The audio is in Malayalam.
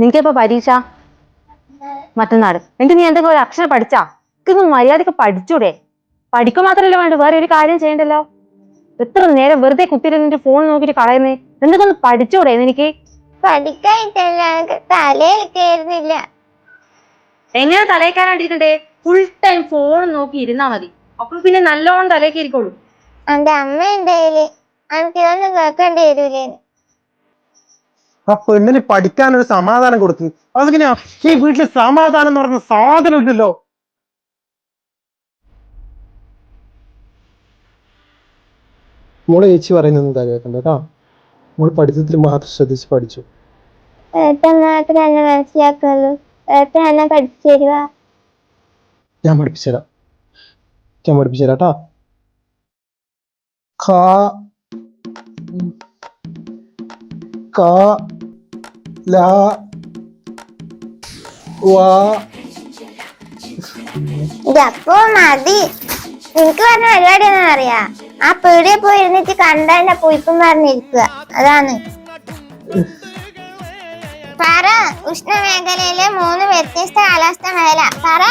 നിനക്കിപ്പോ പരീക്ഷ മറ്റന്നാട്. എനിക്ക് നീ എന്തെങ്കിലും ഒരു അക്ഷരം പഠിച്ചാ? ഇതൊന്നും മര്യാദക്ക് പഠിച്ചൂടെ? പഠിക്കുക മാത്രമല്ല വേണ്ട, വേറെ ഒരു കാര്യം ചെയ്യണ്ടല്ലോ. എത്ര നേരം വെറുതെ കുത്തിയിരുന്നിട്ട് ഫോൺ നോക്കിട്ട് കളയുന്നേ? എന്തൊക്കെ ഒന്ന് പഠിച്ചൂടെ എനിക്ക്? പഠിക്കാനിട്ടല്ല, തലയിൽ കയറുന്നില്ല. എങ്ങനെ തലയിക്കാനാണ്ടിട്ടുണ്ടേ? ഫുൾ ടൈം ഫോൺ നോക്കി ഇരുന്നാ മതി, അപ്പൊ പിന്നെ നല്ലോണം തലയ്ക്ക് ഇരിക്കോളൂ. എന്റെ അമ്മ ഉണ്ടെങ്കില് എനിക്ക് ഇതൊന്നും കേൾക്കേണ്ടി വരൂലേന്ന്. ആ പെണ്ണിന് പഠിക്കാനൊരു സമാധാനം കൊടുത്തു. അതെങ്ങനെയാ? ഈ വീട്ടില് സമാധാനം എന്ന് പറഞ്ഞ സാധനം ഇല്ലല്ലോ. മോളെ ചേച്ചി പറയുന്നത് കേൾക്കണ്ട കേട്ടോ. മോള് പഠിത്തത്തിൽ മാത്രം ശ്രദ്ധിച്ച് പഠിച്ചു. ഏട്ടൻ മാത്രം എന്നെ മനസ്സിലാക്കുള്ളൂ. ഏട്ടൻ എന്നെ പഠിച്ചു തരുക. ഞാൻ പഠിപ്പിച്ചുതരാം. കേട്ടോ. ക ക ല വ. ഇതപ്പോ മതി. എനിക്ക് പറഞ്ഞ പരിപാടി ഒന്നും അറിയാ. ആ പീടിയെ പോയി ഇരുന്നിട്ട് കണ്ട എന്നെ പോയിപ്പം പറഞ്ഞിരിക്കുക. അതാണ്. പറ, ഉഷ്ണമേഖലയിലെ 3 വ്യത്യസ്ത കാലാവസ്ഥ മേഖല പറ.